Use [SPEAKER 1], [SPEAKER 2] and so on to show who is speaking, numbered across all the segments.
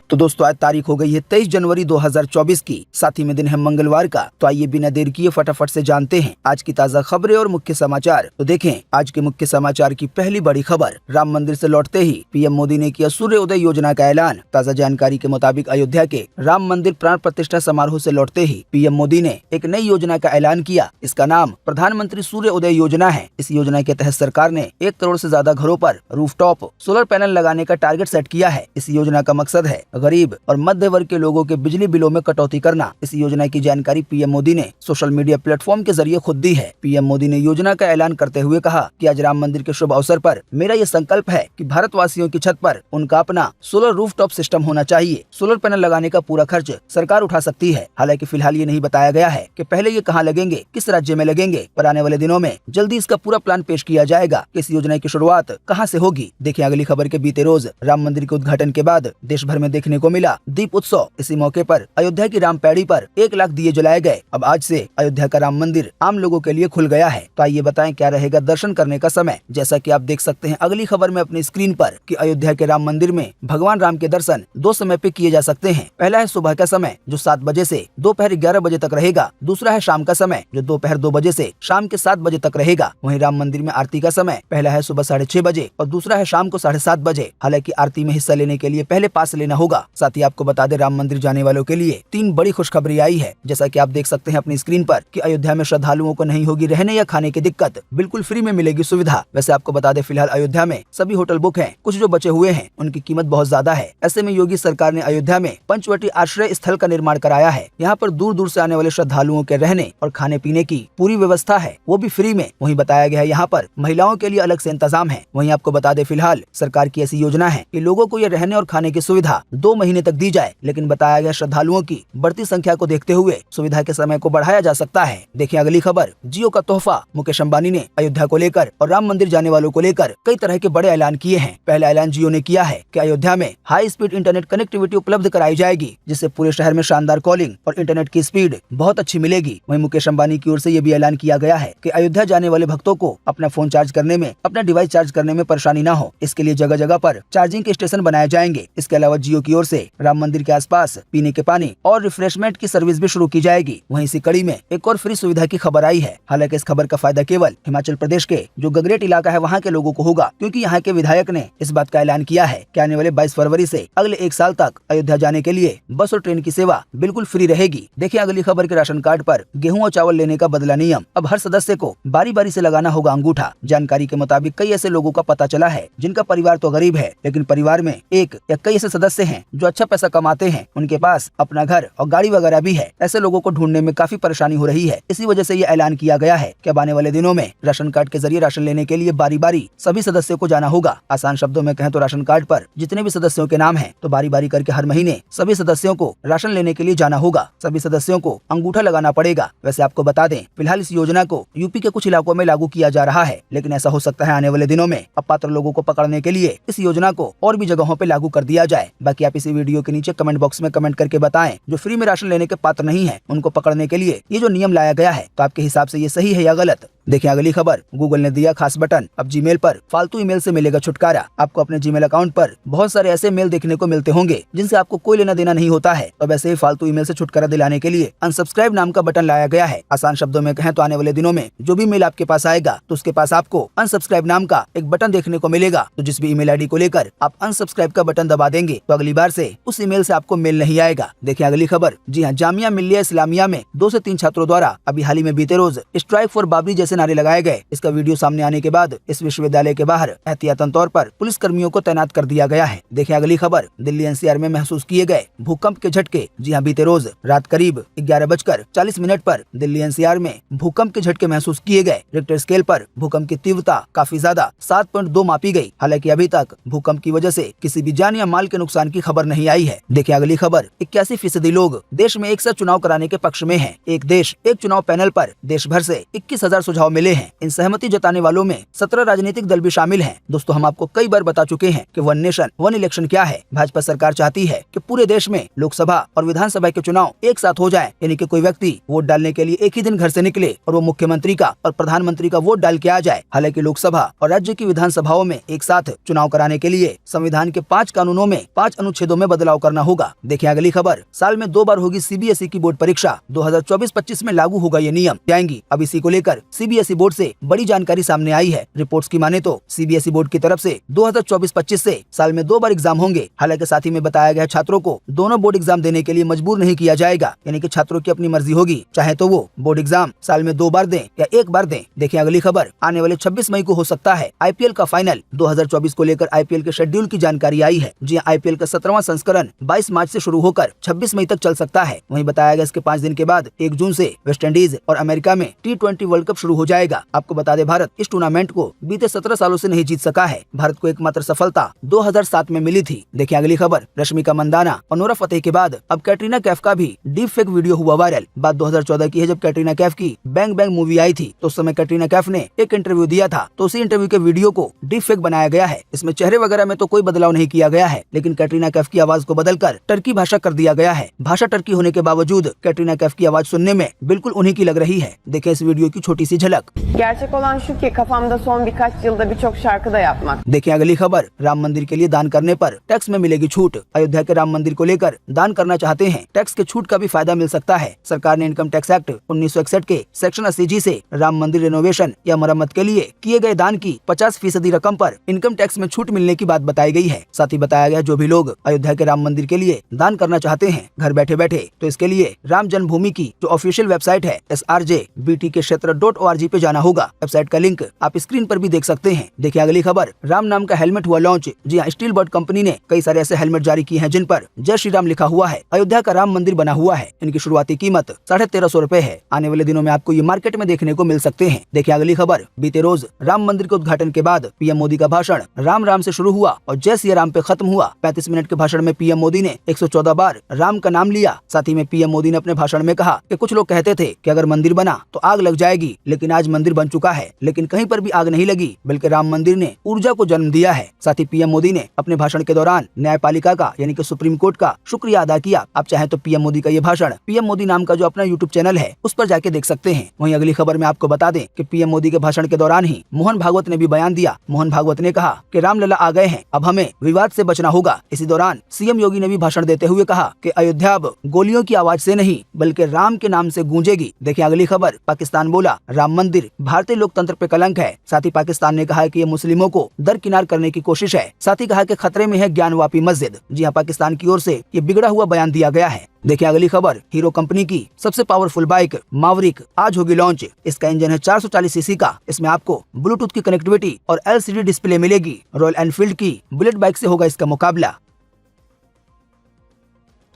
[SPEAKER 1] तो दोस्तों आज तारीख हो गई है 23 जनवरी 2024 की, साथ ही में दिन है मंगलवार का। तो आइए बिना देर किए फटाफट से जानते हैं आज की ताजा खबरें और मुख्य समाचार। तो देखें आज के मुख्य समाचार की पहली बड़ी खबर। राम मंदिर से लौटते ही पीएम मोदी ने किया सूर्योदय योजना का ऐलान। ताजा जानकारी के मुताबिक अयोध्या के राम मंदिर प्राण प्रतिष्ठा समारोह से लौटते ही पीएम मोदी ने एक नई योजना का ऐलान किया। इसका नाम प्रधानमंत्री सूर्योदय योजना है। इस योजना के तहत सरकार ने 1 करोड़ से ज्यादा घरों पर रूफटॉप सोलर पैनल लगाने का टारगेट सेट किया है। इस योजना का मकसद है गरीब और मध्य वर्ग के लोगों के बिजली बिलों में कटौती करना। इस योजना की जानकारी पीएम मोदी ने सोशल मीडिया प्लेटफॉर्म के जरिए खुद दी है। पीएम मोदी ने योजना का ऐलान करते हुए कहा कि आज राम मंदिर के शुभ अवसर पर मेरा ये संकल्प है कि भारतवासियों की छत पर उनका अपना सोलर रूफटॉप सिस्टम होना चाहिए। सोलर पैनल लगाने का पूरा खर्च सरकार उठा सकती है। हालांकि फिलहाल ये नहीं बताया गया है कि पहले ये कहाँ लगेंगे, किस राज्य में लगेंगे, पर आने वाले दिनों में जल्दी इसका पूरा प्लान पेश किया जाएगा कि इस योजना की शुरुआत कहाँ से होगी। देखिए अगली खबर के बीते रोज राम मंदिर के उद्घाटन के बाद देश भर में देखने को मिला दीप उत्सव। इसी मौके पर अयोध्या की राम पैड़ी पर 1 लाख दिए जलाए गए। अब आज से अयोध्या का राम मंदिर आम लोगों के लिए खुल गया है। तो आइए बताएं क्या रहेगा दर्शन करने का समय। जैसा कि आप देख सकते हैं अगली खबर में अपनी स्क्रीन पर कि अयोध्या के राम मंदिर में भगवान राम के दर्शन 2 समय पे किए जा सकते हैं। पहला है सुबह का समय जो 7 बजे से दोपहर 11 बजे तक रहेगा। दूसरा है शाम का समय जो दोपहर 2 बजे से शाम के 7 बजे तक रहेगा। वहीं राम मंदिर में आरती का समय पहला है सुबह 6:30 बजे और दूसरा है शाम को 7:30 बजे। हालांकि आरती में हिस्सा लेने के लिए पहले पास लेना होगा। साथ ही आपको बता दें राम मंदिर जाने वालों के लिए 3 बड़ी खुशखबरी आई है। जैसा कि आप देख सकते हैं अपनी स्क्रीन पर कि अयोध्या में श्रद्धालुओं को नहीं होगी रहने या खाने की दिक्कत, बिल्कुल फ्री में मिलेगी सुविधा। वैसे आपको बता दें फिलहाल अयोध्या में सभी होटल बुक हैं, कुछ जो बचे हुए हैं उनकी कीमत बहुत ज्यादा है। ऐसे में योगी सरकार ने अयोध्या में पंचवटी आश्रय स्थल का निर्माण कराया है। यहाँ पर दूर दूर से आने वाले श्रद्धालुओं के रहने और खाने पीने की पूरी व्यवस्था है, वो भी फ्री में। वहीं बताया गया है यहाँ पर महिलाओं के लिए अलग से इंतजाम है। वहीं आपको बता दें फिलहाल सरकार की ऐसी योजना है कि लोगों को ये रहने और खाने की सुविधा 2 महीने तक दी जाए, लेकिन बताया गया श्रद्धालुओं की बढ़ती संख्या को देखते हुए सुविधा के समय को बढ़ाया जा सकता है। देखिए अगली खबर। जियो का तोहफा। मुकेश अंबानी ने अयोध्या को लेकर और राम मंदिर जाने वालों को लेकर कई तरह के बड़े ऐलान किए हैं। पहला ऐलान जियो ने किया है कि अयोध्या में हाई स्पीड इंटरनेट कनेक्टिविटी उपलब्ध कराई जाएगी, जिससे पूरे शहर में शानदार कॉलिंग और इंटरनेट की स्पीड बहुत अच्छी मिलेगी। वहीं मुकेश अंबानी की ओर से ये भी ऐलान किया गया है कि अयोध्या जाने वाले भक्तों को अपना फोन चार्ज करने में, अपना डिवाइस चार्ज करने में परेशानी न हो, इसके लिए जगह जगह पर चार्जिंग के स्टेशन बनाए जाएंगे। इसके अलावा जियो की ओर से राम मंदिर के आसपास पीने के पानी और रिफ्रेशमेंट की सर्विस भी शुरू की जाएगी। वहीं इसी कड़ी में एक और फ्री सुविधा की खबर आई है। हालांकि इस खबर का फायदा केवल हिमाचल प्रदेश के जो गगरेट इलाका है वहाँ के लोगों को होगा, क्योंकि यहाँ के विधायक ने इस बात का ऐलान किया है कि आने वाले 22 फरवरी से अगले 1 साल तक अयोध्या जाने के लिए बस और ट्रेन की सेवा बिल्कुल फ्री रहेगी। देखिए अगली खबर के राशन कार्ड पर गेहूं और चावल लेने का बदला नियम। अब हर सदस्य को बारी बारी से लगाना होगा अंगूठा। जानकारी के मुताबिक कई ऐसे लोगों का पता चला है जिनका परिवार तो गरीब है, लेकिन परिवार में एक या कई ऐसे सदस्य हैं जो अच्छा पैसा कमाते हैं, उनके पास अपना घर और गाड़ी वगैरह भी है। ऐसे लोगों को ढूंढने में काफी परेशानी हो रही है। इसी वजह से ये ऐलान किया गया है कि अब आने वाले दिनों में राशन कार्ड के जरिए राशन लेने के लिए बारी बारी सभी सदस्यों को जाना होगा। आसान शब्दों में कहें तो राशन कार्ड पर जितने भी सदस्यों के नाम हैं, तो बारी बारी करके हर महीने सभी सदस्यों को राशन लेने के लिए जाना होगा। सभी सदस्यों को अंगूठा लगाना पड़ेगा। वैसे आपको बता दें फिलहाल इस योजना को यूपी के कुछ इलाकों में लागू किया जा रहा है, लेकिन ऐसा हो सकता है आने वाले दिनों में अपात्र लोगों को पकड़ने के लिए इस योजना को और भी जगहों पे लागू कर दिया जाए। बाकी आप इसी वीडियो के नीचे कमेंट बॉक्स में कमेंट करके बताएं जो फ्री में राशन लेने के पात्र नहीं है उनको पकड़ने के लिए ये जो नियम लाया गया है, तो आपके हिसाब से ये सही है या गलत। देखिए अगली खबर। गूगल ने दिया खास बटन। अब जीमेल पर फालतू ईमेल से मिलेगा छुटकारा। आपको अपने जीमेल अकाउंट पर बहुत सारे ऐसे मेल देखने को मिलते होंगे जिनसे आपको कोई लेना देना नहीं होता है। तो वैसे ही फालतू ईमेल से छुटकारा दिलाने के लिए अनसब्सक्राइब नाम का बटन लाया गया है। आसान शब्दों में कहें तो आने वाले दिनों में जो भी मेल आपके पास आएगा तो उसके पास आपको अनसब्सक्राइब नाम का एक बटन देखने को मिलेगा। तो जिस भी ईमेल आईडी को लेकर आप अनसब्सक्राइब का बटन दबा देंगे तो अगली बार से उस ईमेल से आपको मेल नहीं आएगा। देखिए अगली खबर। जी हाँ, जामिया मिल्लिया इस्लामिया में 2 से 3 छात्रों द्वारा अभी हाल ही में बीते रोज स्ट्राइक फॉर बाबरी जैसे नारे लगाए गए। इसका वीडियो सामने आने के बाद इस विश्वविद्यालय के बाहर एहतियातन तौर पर पुलिस कर्मियों को तैनात कर दिया गया है। देखिए अगली खबर। दिल्ली एनसीआर में महसूस किए गए भूकंप के झटके। जी हाँ, बीते रोज रात करीब 11:40 पर दिल्ली एनसीआर में भूकंप के झटके महसूस किए गए। रिक्टर स्केल पर भूकंप की तीव्रता काफी ज्यादा 7.2 मापी गई। हालांकि अभी तक भूकंप की वजह से किसी भी जान या माल के नुकसान की खबर नहीं आई है। देखिए अगली खबर। 81% लोग देश में एक साथ चुनाव कराने के पक्ष में हैं। एक देश एक चुनाव पैनल पर देश भर से 21,000 सुझाव सुझाव मिले हैं। इन सहमति जताने वालों में 17 राजनीतिक दल भी शामिल हैं। दोस्तों, हम आपको कई बार बता चुके हैं कि वन नेशन वन इलेक्शन क्या है। भाजपा सरकार चाहती है कि पूरे देश में लोकसभा और विधानसभा के चुनाव एक साथ हो जाए, यानी कि कोई व्यक्ति वोट डालने के लिए एक ही दिन घर से निकले और वो मुख्यमंत्री का और प्रधानमंत्री का वोट डाल के आ जाए। हालांकि लोकसभा और राज्य की विधानसभाओं में एक साथ चुनाव कराने के लिए संविधान के 5 कानूनों में 5 अनुच्छेदों में बदलाव करना होगा। देखिए अगली खबर, साल में 2 बार होगी सीबीएसई की बोर्ड परीक्षा, 2024-25 में लागू होगा ये नियम जाएंगी। अब इसी को लेकर सीबीएसई बोर्ड से बड़ी जानकारी सामने आई है। रिपोर्ट्स की माने तो सीबीएसई बोर्ड की तरफ से 2024-25 से साल में 2 बार एग्जाम होंगे। हालांकि साथ ही में बताया गया छात्रों को दोनों बोर्ड एग्जाम देने के लिए मजबूर नहीं किया जाएगा, यानी कि छात्रों की अपनी मर्जी होगी, चाहे तो वो बोर्ड एग्जाम साल में 2 बार दें या 1 बार दें। देखिए अगली खबर, आने वाले 26 मई को हो सकता है आईपीएल का फाइनल। 2024 को लेकर आईपीएल के शेड्यूल की जानकारी आई है। जी आईपीएल का 17वां संस्करण 22 मार्च से शुरू होकर 26 मई तक चल सकता है। वहीं बताया गया इसके 5 दिन के बाद 1 जून से वेस्टइंडीज और अमेरिका में T20 वर्ल्ड कप शुरू हो जाएगा। आपको बता दें, भारत इस टूर्नामेंट को बीते 17 सालों से नहीं जीत सका है। भारत को एकमात्र सफलता 2007 में मिली थी। देखिए अगली खबर, रश्मिका मंदाना और नोरा फतेही के बाद अब कैटरीना कैफ का भी डीप फेक वीडियो हुआ वायरल। बात 2014 की है, जब कैटरीना कैफ की बैंग बैंग मूवी आई थी तो उस समय कैटरीना कैफ ने एक इंटरव्यू दिया था, तो उसी इंटरव्यू के वीडियो को डीप फेक बनाया गया है। इसमें चेहरे वगैरह में तो कोई बदलाव नहीं किया गया है, लेकिन कैटरीना कैफ की आवाज को बदलकर टर्की भाषा कर दिया गया है। भाषा टर्की होने के बावजूद कैटरीना कैफ की आवाज सुनने में बिल्कुल उन्हीं की लग रही है। देखें इस वीडियो की छोटी सी झलक।
[SPEAKER 2] Gerçek olan şu ki kafamda son birkaç yılda birçok şarkı da yapmak.
[SPEAKER 1] देखिए अगली खबर, राम मंदिर के लिए दान करने पर टैक्स में मिलेगी छूट। अयोध्या के राम मंदिर को लेकर दान करना चाहते हैं, टैक्स के छूट का भी फायदा मिल सकता है। सरकार ने इनकम टैक्स एक्ट 1961 के सेक्शन 80G से राम मंदिर रेनोवेशन या मरम्मत के लिए किए गए दान की 50% रकम पर इनकम टैक्स में छूट मिलने की बात बताई गई है। साथ ही बताया गया जो भी लोग अयोध्या के राम मंदिर के लिए दान करना चाहते हैं घर बैठे बैठे, तो इसके लिए राम जन्मभूमि की जो ऑफिशियल वेबसाइट है srjbtkshetra.org पे जाना होगा। वेबसाइट का लिंक आप स्क्रीन पर भी देख सकते हैं। देखिए अगली खबर, राम नाम का हेलमेट हुआ लॉन्च। जी हाँ, स्टील बर्ड कंपनी ने कई सारे ऐसे हेलमेट जारी किए हैं जिन पर जय श्री राम लिखा हुआ है। अयोध्या का राम मंदिर बना हुआ है। इनकी शुरुआती कीमत 1350 रुपए है। आने वाले दिनों में आपको ये मार्केट में देखने को मिल सकते हैं। देखिए अगली खबर, बीते रोज राम मंदिर के उद्घाटन के बाद पीएम मोदी का भाषण राम राम से शुरू हुआ और जय सिया राम पे खत्म हुआ। 35 मिनट के भाषण में पीएम मोदी ने 114 बार राम का नाम लिया। साथ ही में पीएम मोदी ने अपने भाषण में कहा कि कुछ लोग कहते थे कि अगर मंदिर बना तो आग लग जाएगी, लेकिन आज मंदिर बन चुका है, लेकिन कहीं पर भी आग नहीं लगी, बल्कि राम मंदिर ने ऊर्जा को जन्म दिया है। साथ ही पीएम मोदी ने अपने भाषण के दौरान न्यायपालिका का यानी कि सुप्रीम कोर्ट का शुक्रिया अदा किया। आप चाहे तो पीएम मोदी का ये भाषण पीएम मोदी नाम का जो अपना यूट्यूब चैनल है उस पर जाके देख सकते हैं। वहीं अगली खबर में आपको बता दें कि पीएम मोदी के भाषण के दौरान ही मोहन भागवत ने भी बयान दिया। मोहन भागवत ने कहा कि रामलला आ गए हैं, अब हमें विवाद से बचना होगा। इसी दौरान सीएम योगी ने भी भाषण देते हुए कहा कि अयोध्या अब गोलियों की आवाज से नहीं बल्कि राम के नाम से गूंजेगी। देखिए अगली खबर, पाकिस्तान बोला राम मंदिर भारतीय लोकतंत्र पे कलंक है। साथ ही पाकिस्तान ने कहा है कि ये मुस्लिमों को दरकिनार करने की कोशिश है। साथ ही कहा कि खतरे में है ज्ञानवापी मस्जिद। जी हाँ, पाकिस्तान की ओर से ये बिगड़ा हुआ बयान दिया गया है। देखिए अगली खबर, हीरो कंपनी की सबसे पावरफुल बाइक मावरिक आज होगी लॉन्च। इसका इंजन है 440 सीसी का। इसमें आपको ब्लूटूथ की कनेक्टिविटी और LCD डिस्प्ले मिलेगी। रॉयल एनफील्ड की बुलेट बाइक से होगा इसका मुकाबला।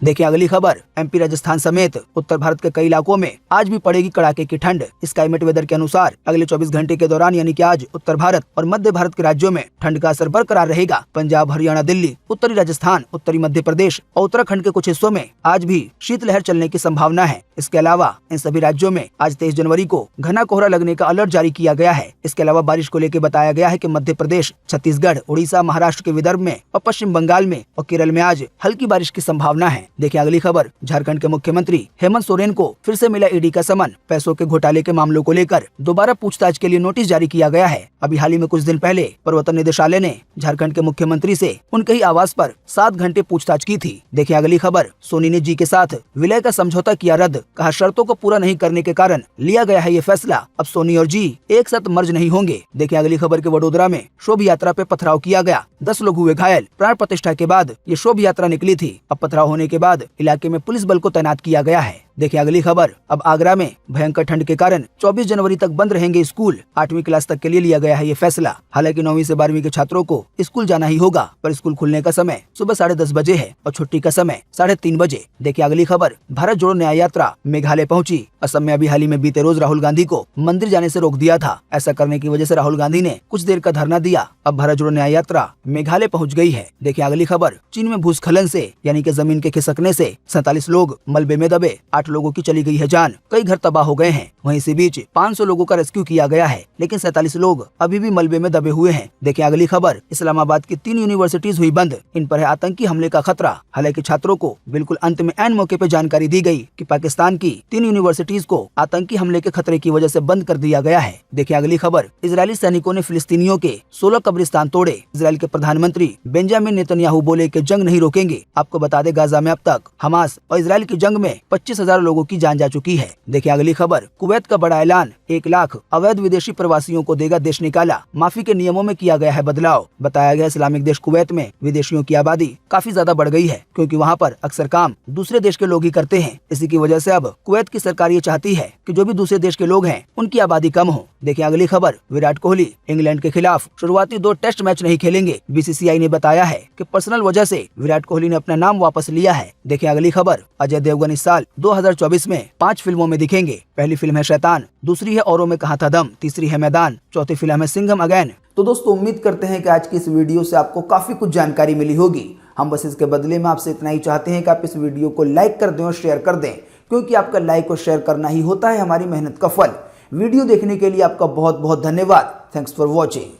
[SPEAKER 1] देखिए अगली खबर, एमपी राजस्थान समेत उत्तर भारत के कई इलाकों में आज भी पड़ेगी कड़ाके की ठंड। स्काईमेट वेदर के अनुसार अगले 24 घंटे के दौरान यानी कि आज उत्तर भारत और मध्य भारत के राज्यों में ठंड का असर बरकरार रहेगा। पंजाब, हरियाणा, दिल्ली, उत्तरी राजस्थान, उत्तरी मध्य प्रदेश और उत्तराखंड के कुछ हिस्सों में आज भी शीतलहर चलने की संभावना है। इसके अलावा इन सभी राज्यों में आज 23 जनवरी को घना कोहरा लगने का अलर्ट जारी किया गया है। इसके अलावा बारिश को लेकर बताया गया है कि मध्य प्रदेश, छत्तीसगढ़, उड़ीसा, महाराष्ट्र के विदर्भ में और पश्चिम बंगाल में और केरल में आज हल्की बारिश की संभावना है। देखिए अगली खबर, झारखंड के मुख्यमंत्री हेमंत सोरेन को फिर से मिला ईडी का समन। पैसों के घोटाले के मामलों को लेकर दोबारा पूछताछ के लिए नोटिस जारी किया गया है। अभी हाल ही में कुछ दिन पहले प्रवर्तन निदेशालय ने झारखंड के मुख्यमंत्री से उनके ही आवास पर 7 घंटे पूछताछ की थी। देखिए अगली खबर, सोनी ने जी के साथ विलय का समझौता किया रद्द। कहा शर्तों को पूरा नहीं करने के कारण लिया गया है ये फैसला। अब सोनी और जी एक साथ मर्ज नहीं होंगे। देखिए अगली खबर के वडोदरा में शोभ यात्रा पे पथराव किया गया, 10 लोग हुए घायल। प्राण प्रतिष्ठा के बाद ये शोभ यात्रा निकली थी। अब पथराव होने के बाद इलाके में पुलिस बल को तैनात किया गया है। देखिए अगली खबर, अब आगरा में भयंकर ठंड के कारण 24 जनवरी तक बंद रहेंगे स्कूल। 8वीं क्लास तक के लिए लिया गया है ये फैसला। हालांकि 9वीं से 12वीं के छात्रों को स्कूल जाना ही होगा, पर स्कूल खुलने का समय सुबह 10:30 बजे है और छुट्टी का समय 3:30 बजे। देखिए अगली खबर, भारत जोड़ो न्याय यात्रा मेघालय पहुंची। असम में अभी हाल ही में बीते रोज राहुल गांधी को मंदिर जाने से रोक दिया था। ऐसा करने की वजह से राहुल गांधी ने कुछ देर का धरना दिया। अब भारत जोड़ो न्याय यात्रा मेघालय पहुंच गई है। देखिए अगली खबर, चीन में भूस्खलन से यानी कि जमीन के खिसकने से 47 लोग मलबे में दबे। 8 8 लोगों की चली गई है जान, कई घर तबाह हो गए हैं। वहीं इसी बीच 500 लोगों का रेस्क्यू किया गया है, लेकिन 47 लोग अभी भी मलबे में दबे हुए हैं। देखें अगली खबर। इस्लामाबाद की 3 यूनिवर्सिटीज हुई बंद, इन पर है आतंकी हमले का खतरा। हालांकि छात्रों को बिल्कुल अंत में ऐन मौके पर जानकारी दी गई कि पाकिस्तान की 3 यूनिवर्सिटीज को आतंकी हमले के खतरे की वजह से बंद कर दिया गया है। देखिए अगली खबर। इजरायली सैनिकों ने फिलिस्तीनियों के 16 कब्रिस्तान तोड़े। इजरायल के प्रधानमंत्री बेंजामिन नेतन्याहू बोले कि जंग नहीं रोकेंगे। आपको बता दें गाजा में अब तक हमास और इजरायल की जंग में 25,000 लोगों की जान जा चुकी है। देखिए अगली खबर। कुवैत का बड़ा ऐलान, 1 लाख अवैध विदेशी प्रवासियों को देगा देश निकाला। माफी के नियमों में किया गया है बदलाव। बताया गया इस्लामिक देश कुवैत में विदेशियों की आबादी काफी ज्यादा बढ़ गई है, क्योंकि वहाँ पर अक्सर काम दूसरे देश के लोग ही करते हैं। इसी की वजह से अब कुवैत की सरकार ये चाहती है कि जो भी दूसरे देश के लोग हैं उनकी आबादी कम हो। देखिए अगली खबर। विराट कोहली इंग्लैंड के खिलाफ शुरुआती 2 टेस्ट मैच नहीं खेलेंगे। बीसीसीआई ने बताया है कि पर्सनल वजह से विराट कोहली ने अपना नाम वापस लिया है। देखिए अगली खबर। अजय देवगन इस साल 2024 में 5 फिल्मों में दिखेंगे। पहली फिल्म है शैतान, दूसरी है औरों में कहाँ था दम, तीसरी है मैदान, चौथी फिल्म है सिंघम अगेन। तो दोस्तों उम्मीद करते हैं कि आज की इस वीडियो से आपको काफी कुछ जानकारी मिली होगी। हम बस इसके बदले में आपसे इतना ही चाहते हैं कि आप इस वीडियो को लाइक कर दें और शेयर कर दें, क्योंकि आपका लाइक और शेयर करना ही होता है हमारी मेहनत का फल। वीडियो देखने के लिए आपका बहुत बहुत धन्यवाद। Thanks for watching.